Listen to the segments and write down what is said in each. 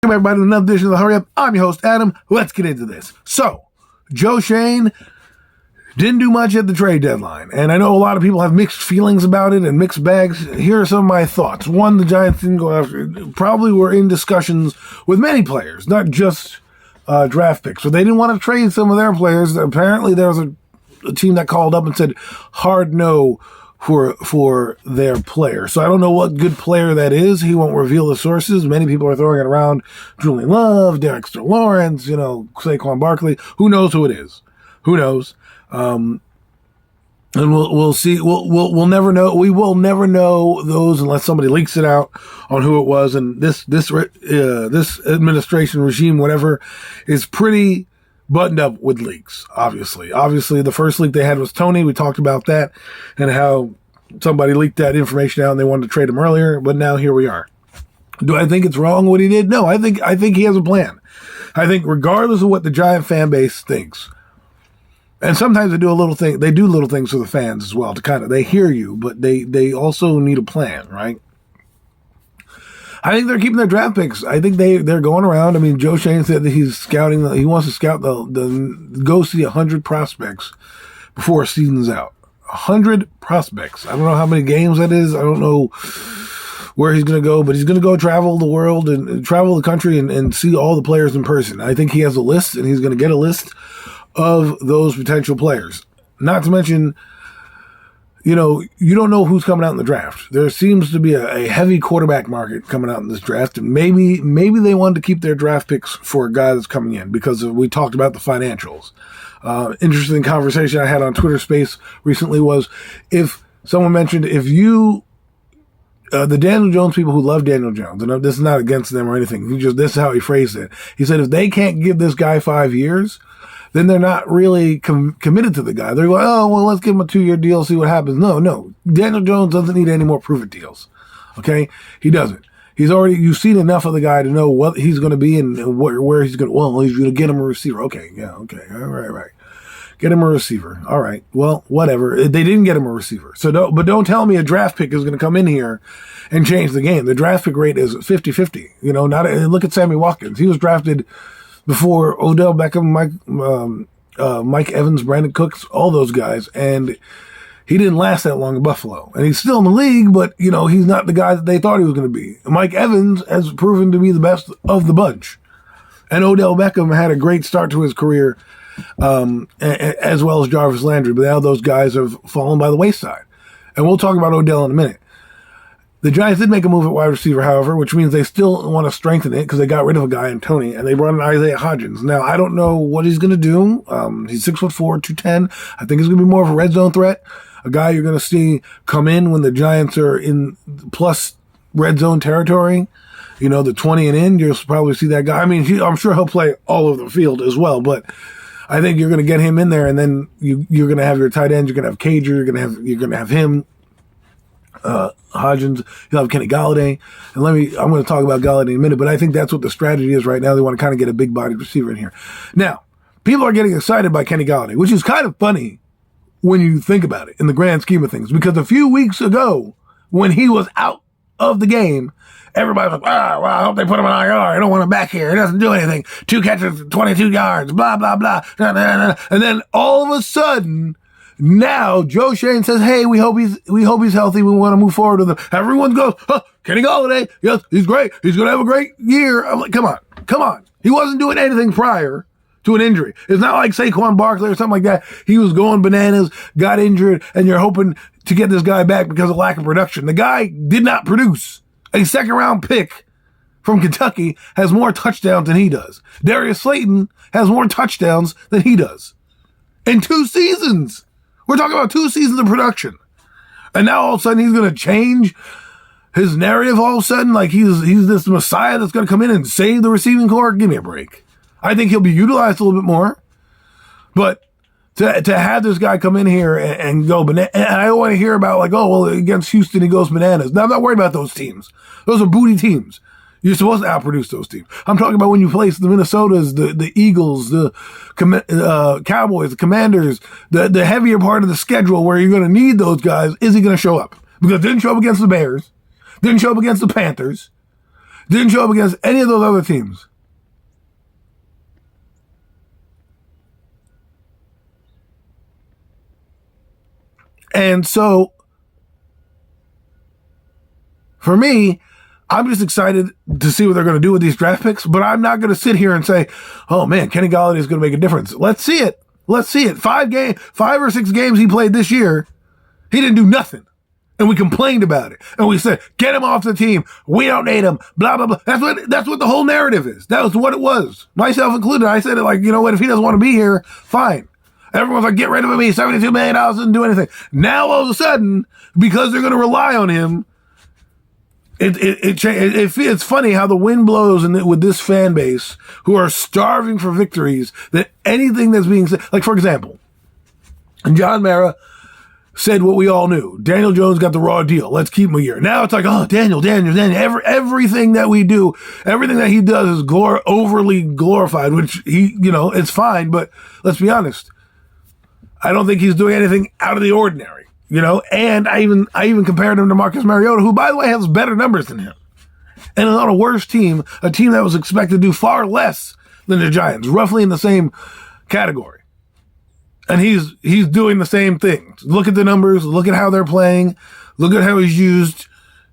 Welcome everybody to another edition of the Hurry Up. I'm your host, Adam. Let's get into this. So, Joe Schoen didn't do much at the trade deadline, and I know a lot of people have mixed feelings about it and mixed bags. Here are some of my thoughts. One, the Giants didn't go after, probably were in discussions with many players, not just draft picks, so they didn't want to trade some of their players. Apparently, there was a team that called up and said hard no for their player. So I don't know what good player that is. He won't reveal the sources. Many people are throwing it around. Julian Love, Dexter Lawrence, Saquon Barkley. Who knows who it is? Who knows? And we'll see. We'll never know. We will never know those unless somebody leaks it out on who it was. And this administration regime, whatever, is pretty buttoned up with leaks, obviously. Obviously, the first leak they had was Tony. We talked about that and how somebody leaked that information out and they wanted to trade him earlier, but now here we are. Do I think it's wrong what he did? No, I think he has a plan. I think regardless of what the Giant fan base thinks, and sometimes they do little things for the fans as well to they hear you, but they also need a plan, right? I think they're keeping their draft picks. I think they're going around. I mean, Joe Schoen said that he's scouting. He wants to scout go see 100 prospects before a season's out. 100 prospects. I don't know how many games that is. I don't know where he's going to go, but he's going to go travel the world and travel the country and see all the players in person. I think he has a list, and he's going to get a list of those potential players. Not to mention, you don't know who's coming out in the draft. There seems to be a heavy quarterback market coming out in this draft, and maybe they wanted to keep their draft picks for a guy that's coming in because we talked about the financials. Interesting conversation I had on Twitter Space recently was if someone mentioned the Daniel Jones people who love Daniel Jones, and this is not against them or anything. This is how he phrased it. He said if they can't give this guy 5 years, then they're not really committed to the guy. They're going, oh, well, let's give him a 2-year deal, see what happens. No. Daniel Jones doesn't need any more prove-it deals. Okay? He doesn't. You've seen enough of the guy to know what he's going to be and where he's going to, well, he's going to get him a receiver. Okay, yeah, okay, all right. Get him a receiver. All right, well, whatever. They didn't get him a receiver. But don't tell me a draft pick is going to come in here and change the game. The draft pick rate is 50-50. Look at Sammy Watkins. He was drafted before Odell Beckham, Mike Evans, Brandon Cooks, all those guys. And he didn't last that long in Buffalo. And he's still in the league, but, he's not the guy that they thought he was going to be. Mike Evans has proven to be the best of the bunch. And Odell Beckham had a great start to his career, as well as Jarvis Landry. But now those guys have fallen by the wayside. And we'll talk about Odell in a minute. The Giants did make a move at wide receiver, however, which means they still want to strengthen it because they got rid of a guy in Tony, and they brought in Isaiah Hodgins. Now, I don't know what he's going to do. He's 6'4", 210. I think he's going to be more of a red zone threat, a guy you're going to see come in when the Giants are in plus red zone territory, the 20 and in. You'll probably see that guy. I mean, I'm sure he'll play all over the field as well, but I think you're going to get him in there, and then you're going to have your tight ends. You're going to have Cager. You're going to have him. Hodgins, you'll have Kenny Golladay, and I'm going to talk about Golladay in a minute, but I think that's what the strategy is right now. They want to kind of get a big-bodied receiver in here. Now, people are getting excited by Kenny Golladay, which is kind of funny when you think about it in the grand scheme of things, because a few weeks ago, when he was out of the game, everybody was like, I hope they put him on IR. I don't want him back here. He doesn't do anything. 2 catches, 22 yards, blah, blah, blah. And then all of a sudden, now Joe Schoen says, "Hey, we hope he's healthy. We want to move forward with him." Everyone goes, Kenny Golladay, yes, he's great. He's going to have a great year. I'm like, come on. He wasn't doing anything prior to an injury. It's not like Saquon Barkley or something like that. He was going bananas, got injured, and you're hoping to get this guy back because of lack of production. The guy did not produce. A 2nd-round pick from Kentucky has more touchdowns than he does. Darius Slayton has more touchdowns than he does. In 2 seasons. We're talking about 2 seasons of production. And now all of a sudden he's going to change his narrative all of a sudden like he's this messiah that's going to come in and save the receiving corps. Give me a break. I think he'll be utilized a little bit more. But to have this guy come in here and go bananas, and I don't want to hear about against Houston he goes bananas. Now, I'm not worried about those teams. Those are booty teams. You're supposed to outproduce those teams. I'm talking about when you place the Minnesotas, the Eagles, the Cowboys, the Commanders, the heavier part of the schedule where you're going to need those guys. Is he going to show up? Because didn't show up against the Bears, didn't show up against the Panthers, Didn't show up against any of those other teams. And so, for me, I'm just excited to see what they're going to do with these draft picks, but I'm not going to sit here and say, oh man, Kenny Golladay is going to make a difference. Let's see it. Let's see it. 5 or 6 games he played this year, he didn't do nothing. And we complained about it. And we said, get him off the team. We don't need him. Blah, blah, blah. That's what the whole narrative is. That was what it was. Myself included. I said it like, you know what, if he doesn't want to be here, fine. Everyone's like, get rid of him. He's $72 million, doesn't do anything. Now, all of a sudden, because they're going to rely on him, it's funny how the wind blows with this fan base who are starving for victories, that anything that's being said, like, for example, John Mara said what we all knew. Daniel Jones got the raw deal. Let's keep him a year. Now it's like, oh, Daniel. Everything that we do, everything that he does is overly glorified, which it's fine, but let's be honest. I don't think he's doing anything out of the ordinary, and I even compared him to Marcus Mariota, who, by the way, has better numbers than him. And on a worse team, a team that was expected to do far less than the Giants, roughly in the same category. And he's doing the same thing. Look at the numbers, look at how they're playing, look at how he's used.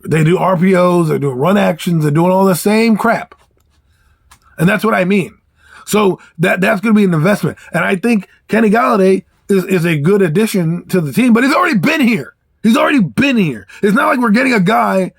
They do RPOs, they're doing run actions, they're doing all the same crap. And that's what I mean. So that's going to be an investment. And I think Kenny Golladay is a good addition to the team, but he's already been here. It's not like we're getting a guy,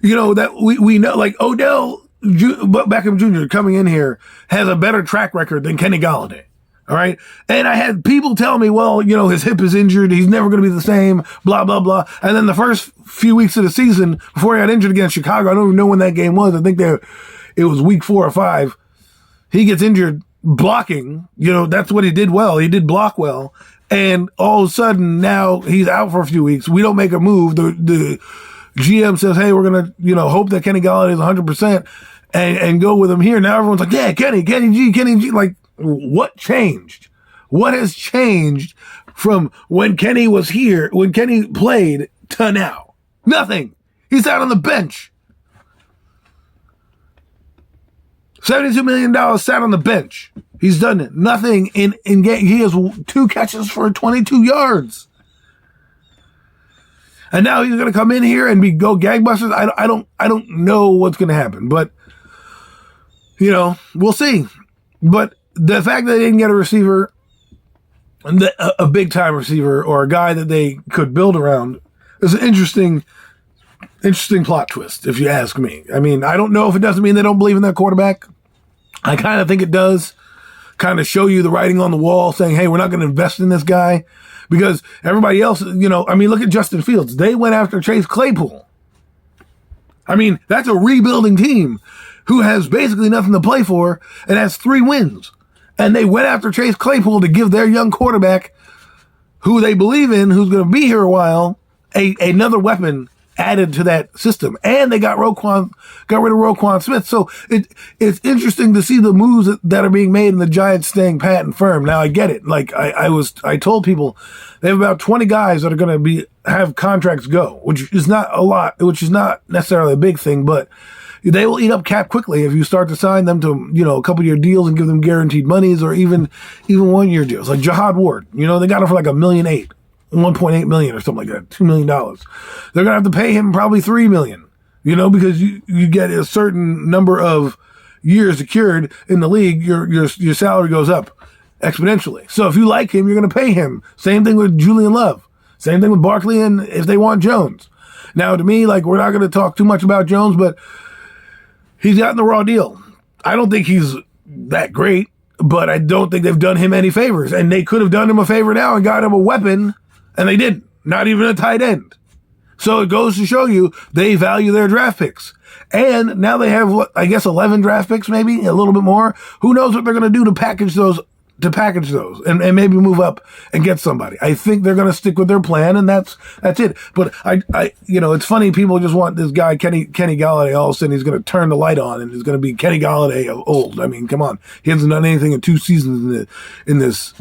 that we know, like Odell Beckham Jr. coming in here has a better track record than Kenny Golladay. All right. And I had people tell me, well, his hip is injured. He's never going to be the same, blah, blah, blah. And then the first few weeks of the season before he got injured against Chicago, I don't even know when that game was. I think it was week 4 or 5. He gets injured blocking, that's what he did well. He did block well. And all of a sudden now he's out for a few weeks. We don't make a move. The GM says, hey, we're going to, hope that Kenny Golladay is 100% and go with him here. Now everyone's like, yeah, Kenny G. Like, what changed? What has changed from when Kenny was here, when Kenny played, to now? Nothing. He's out on the bench. $72 million sat on the bench. He's done nothing in game. He has 2 catches for 22 yards. And now he's going to come in here and go gangbusters. I don't know what's going to happen, but we'll see. But the fact that they didn't get a receiver, a big time receiver, or a guy that they could build around, is an interesting plot twist, if you ask me. I mean, I don't know if it doesn't mean they don't believe in their quarterback. I kind of think it does. Kind of show you the writing on the wall saying, hey, we're not going to invest in this guy. Because everybody else, look at Justin Fields. They went after Chase Claypool. I mean, that's a rebuilding team who has basically nothing to play for and has 3 wins. And they went after Chase Claypool to give their young quarterback, who they believe in, who's going to be here a while, another weapon added to that system. And they got rid of Roquan Smith. So it's interesting to see the moves that are being made and the Giants staying pat and firm. Now I get it. Like I told people they have about 20 guys that are going to have contracts go, which is not a lot, which is not necessarily a big thing, but they will eat up cap quickly if you start to sign them to, a couple year deals and give them guaranteed monies, or even 1 year deals. Like Jahad Ward, they got him for like $1.8 million. $1.8 million or something like that, $2 million. They're going to have to pay him probably $3 million, because you get a certain number of years secured in the league, your salary goes up exponentially. So if you like him, you're going to pay him. Same thing with Julian Love. Same thing with Barkley, and if they want Jones. Now, to me, like, we're not going to talk too much about Jones, but he's gotten the raw deal. I don't think he's that great, but I don't think they've done him any favors. And they could have done him a favor now and got him a weapon, and they didn't. Not even a tight end. So it goes to show you they value their draft picks. And now they have, 11 draft picks, maybe a little bit more. Who knows what they're going to do to package those and maybe move up and get somebody. I think they're going to stick with their plan, and that's it. But I it's funny. People just want this guy, Kenny Golladay. All of a sudden he's going to turn the light on and he's going to be Kenny Golladay of old. I mean, come on. He hasn't done anything in 2 seasons in this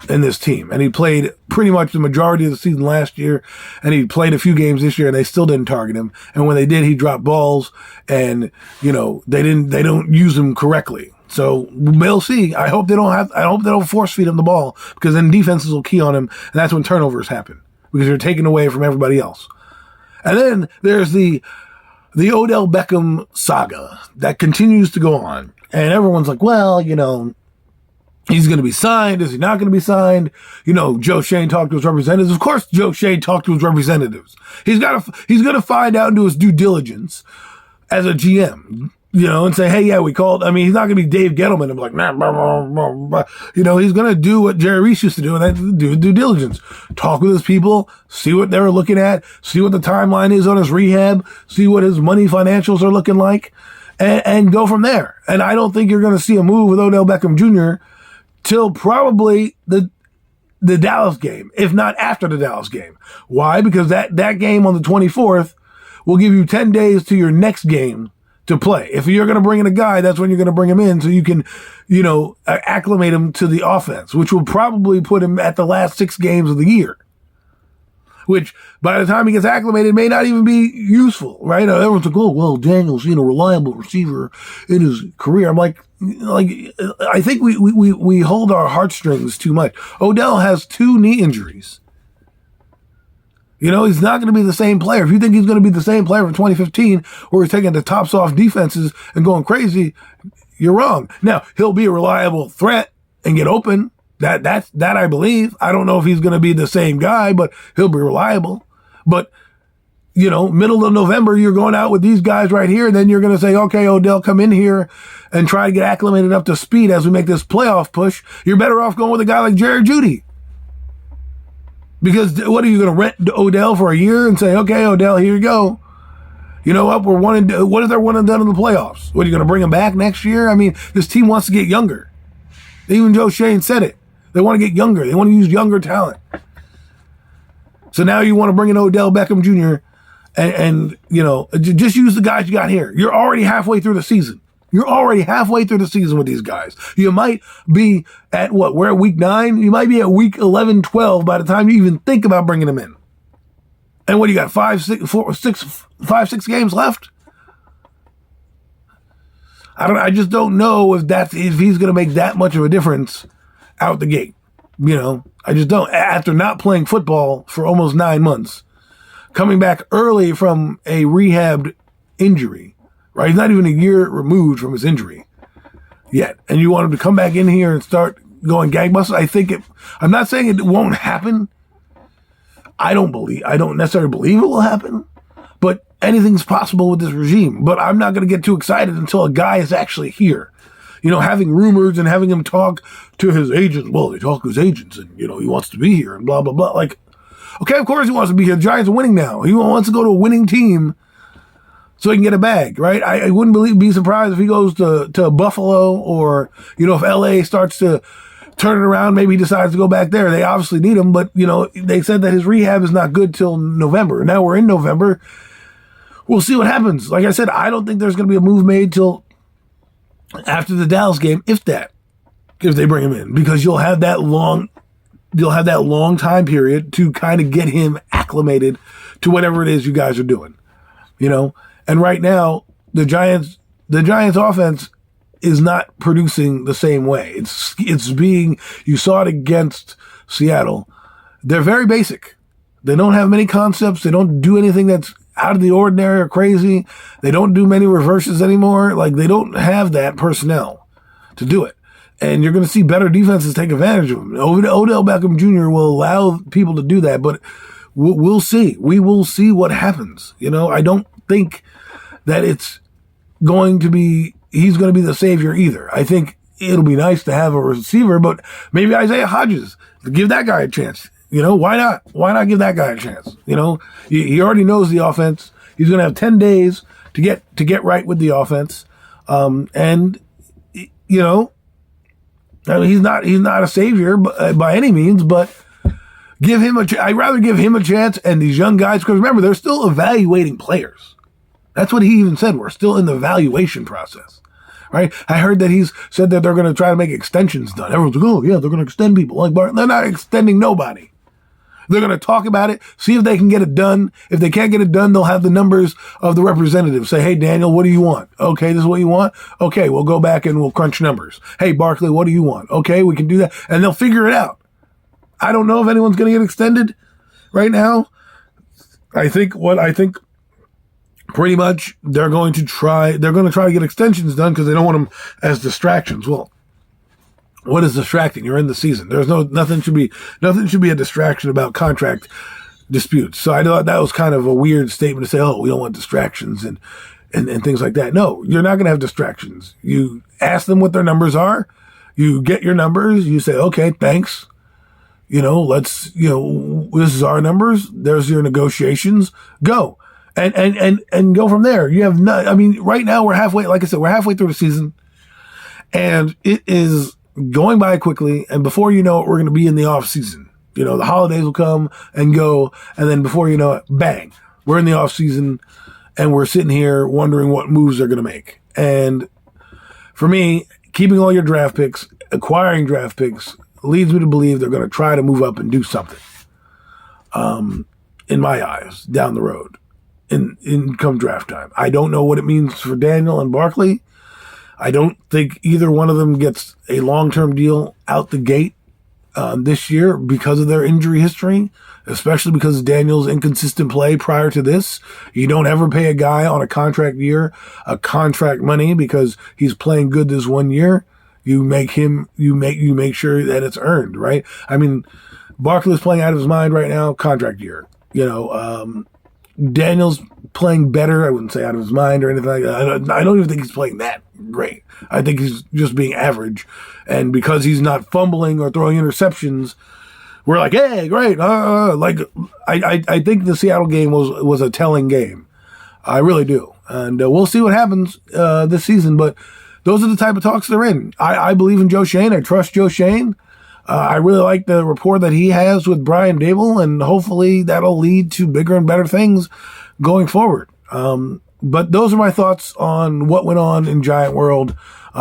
in this team. And he played pretty much the majority of the season last year, and he played a few games this year, and they still didn't target him. And when they did, he dropped balls, and, they don't use him correctly. So we'll see. I hope they don't force feed him the ball, because then defenses will key on him, and that's when turnovers happen, because you're taking away from everybody else. And then there's the Odell Beckham saga that continues to go on. And everyone's like, well, he's going to be signed. Is he not going to be signed? Joe Schoen talked to his representatives. Of course, Joe Schoen talked to his representatives. He's going to find out and do his due diligence as a GM, and say, hey, yeah, we called. I mean, he's not going to be Dave Gettleman and be like, nah, blah, blah, blah, blah. He's going to do what Jerry Reese used to do, and that's do due diligence. Talk with his people, see what they were looking at, see what the timeline is on his rehab, see what his money financials are looking like, and go from there. And I don't think you're going to see a move with Odell Beckham Jr. till probably the Dallas game, if not after the Dallas game. Why? Because that game on the 24th will give you 10 days to your next game to play. If you're going to bring in a guy, that's when you're going to bring him in so you can, acclimate him to the offense, which will probably put him at the last 6 games of the year, which by the time he gets acclimated may not even be useful, right? Everyone's like, oh, well, Daniel's, a reliable receiver in his career. I'm like, I think we hold our heartstrings too much. Odell has 2 knee injuries. He's not going to be the same player. If you think he's going to be the same player from 2015, where he's taking the tops off defenses and going crazy, you're wrong. Now, he'll be a reliable threat and get open. That I believe. I don't know if he's going to be the same guy, but he'll be reliable. But, middle of November, you're going out with these guys right here, and then you're going to say, okay, Odell, come in here and try to get acclimated up to speed as we make this playoff push. You're better off going with a guy like Jerry Jeudy. Because what are you going to rent Odell for a year and say, okay, Odell, here you go. You know what? What if they're 1 and done in the playoffs? What, are you going to bring him back next year? I mean, this team wants to get younger. Even Joe Schoen said it. They want to get younger. They want to use younger talent. So now you want to bring in Odell Beckham Jr. and just use the guys you got here. You're already halfway through the season. You're already halfway through the season with these guys. You might be at we're at week 9. You might be at week 11, 12 by the time you even think about bringing them in. And what do you got? 5, 6 games left? I just don't know if he's going to make that much of a difference out the gate. I just don't. After not playing football for almost 9 months, coming back early from a rehabbed injury, right? He's not even a year removed from his injury yet. And you want him to come back in here and start going gangbusters? I'm not saying it won't happen. I don't necessarily believe it will happen, but anything's possible with this regime. But I'm not going to get too excited until a guy is actually here. Having rumors and having him talk to his agents. Well, they talk to his agents and, he wants to be here and blah, blah, blah. Like, okay, of course he wants to be here. The Giants are winning now. He wants to go to a winning team so he can get a bag, right? I wouldn't be surprised if he goes to Buffalo or, if LA starts to turn it around, maybe he decides to go back there. They obviously need him, but, they said that his rehab is not good till November. Now we're in November. We'll see what happens. Like I said, I don't think there's going to be a move made till after the Dallas game, if they bring him in, because you'll have that long time period to kind of get him acclimated to whatever it is you guys are doing, And right now, the Giants offense is not producing the same way. You saw it against Seattle. They're very basic. They don't have many concepts. They don't do anything that's out of the ordinary or crazy. They don't do many reverses anymore. Like, they don't have that personnel to do it. And you're going to see better defenses take advantage of them. Odell Beckham Jr. will allow people to do that, but we'll see. We will see what happens. I don't think that he's going to be the savior either. I think it'll be nice to have a receiver, but maybe Isaiah Hodgins, give that guy a chance. Why not? Why not give that guy a chance? He already knows the offense. He's going to have 10 days to get right with the offense. He's not a savior by any means, but give him I'd rather give him a chance and these young guys, because remember, they're still evaluating players. That's what he even said. We're still in the evaluation process. right? I heard that he's said that they're going to try to make extensions done. Everyone's like, oh, yeah, they're going to extend people. Like, they're not extending nobody. They're going to talk about it, see if they can get it done. If they can't get it done, they'll have the numbers of the representatives. Say, hey, Daniel, what do you want? Okay, this is what you want? Okay, we'll go back and we'll crunch numbers. Hey, Barkley, what do you want? Okay, we can do that. And they'll figure it out. I don't know if anyone's going to get extended right now. I think pretty much they're going to try to get extensions done because they don't want them as distractions. Well, what is distracting? You're in the season. There's nothing should be a distraction about contract disputes. So I thought that was kind of a weird statement to say, oh, we don't want distractions and things like that. No, you're not going to have distractions. You ask them what their numbers are. You get your numbers. You say, okay, thanks. This is our numbers. There's your negotiations. Go. And go from there. You have right now we're halfway, like I said, we're halfway through the season and it is going by quickly. And before you know it, we're going to be in the off season. The holidays will come and go. And then before you know it, bang, we're in the off season and we're sitting here wondering what moves they're going to make. And for me, keeping all your draft picks, acquiring draft picks leads me to believe they're going to try to move up and do something. In my eyes, down the road. In come draft time. I don't know what it means for Daniel and Barkley. I don't think either one of them gets a long-term deal out the gate this year because of their injury history, especially because of Daniel's inconsistent play prior to this. You don't ever pay a guy on a contract year a contract money because he's playing good this 1 year. You make sure that it's earned, right? I mean, Barkley's playing out of his mind right now, contract year. Daniel's playing better. I wouldn't say out of his mind or anything like that. I don't even think he's playing that great. I think he's just being average. And because he's not fumbling or throwing interceptions, we're like, hey, great. I think the Seattle game was a telling game. I really do. And we'll see what happens this season. But those are the type of talks they're in. I believe in Joe Schoen. I trust Joe Schoen. I really like the rapport that he has with Brian Daboll, and hopefully that'll lead to bigger and better things going forward. But those are my thoughts on what went on in Giant World.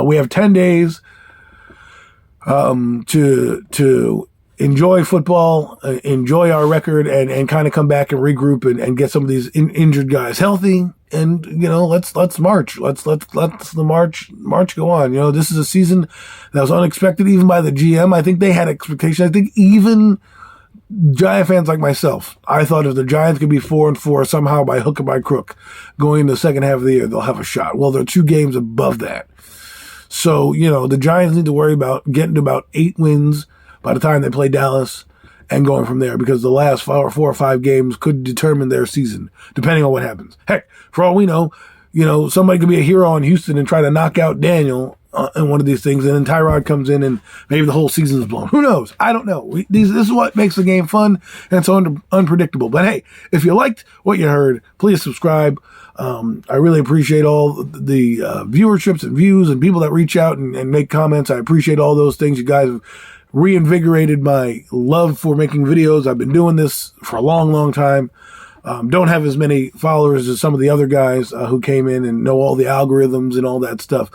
We have 10 days to enjoy football, enjoy our record, and kind of come back and regroup and get some of these injured guys healthy. And let's march. Let's the march go on. This is a season that was unexpected, even by the GM. I think they had expectations. I think even Giant fans like myself, I thought if the Giants could be 4-4 somehow by hook or by crook going into the second half of the year, they'll have a shot. Well, they're 2 games above that. So the Giants need to worry about getting to about 8 wins by the time they play Dallas and going from there, because the last 4 or 5 games could determine their season, depending on what happens. Heck, for all we know, somebody could be a hero in Houston and try to knock out Daniel in one of these things, and then Tyrod comes in and maybe the whole season's blown. Who knows? I don't know. This is what makes the game fun and so unpredictable. But hey, if you liked what you heard, please subscribe. I really appreciate all the viewerships and views and people that reach out and make comments. I appreciate all those things. You guys have reinvigorated my love for making videos. I've been doing this for a long, long time. Don't have as many followers as some of the other guys who came in and know all the algorithms and all that stuff,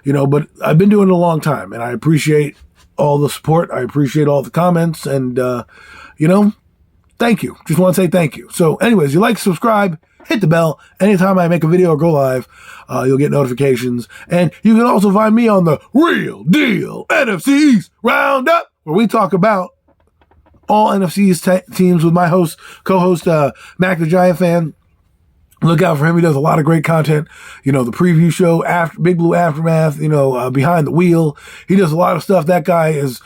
but I've been doing it a long time, and I appreciate all the support. I appreciate all the comments, and, thank you. Just want to say thank you. So anyways, you like, subscribe, hit the bell. Anytime I make a video or go live, you'll get notifications. And you can also find me on the Real Deal NFC East Roundup, where we talk about all NFC East teams with my co-host, Mac the Giant Fan. Look out for him. He does a lot of great content. The preview show, Big Blue Aftermath, Behind the Wheel. He does a lot of stuff. That guy is,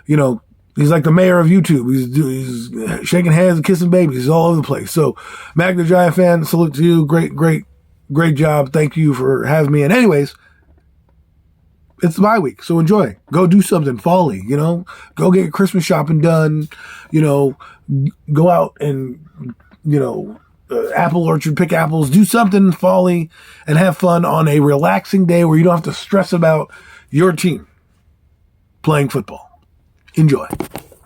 he's like the mayor of YouTube. He's shaking hands and kissing babies. He's all over the place. So, Mac the Giant Fan, salute to you. Great job. Thank you for having me. And anyways, it's the bye week, so enjoy. Go do something folly, Go get your Christmas shopping done, go out and, apple orchard, pick apples, do something folly and have fun on a relaxing day where you don't have to stress about your team playing football. Enjoy.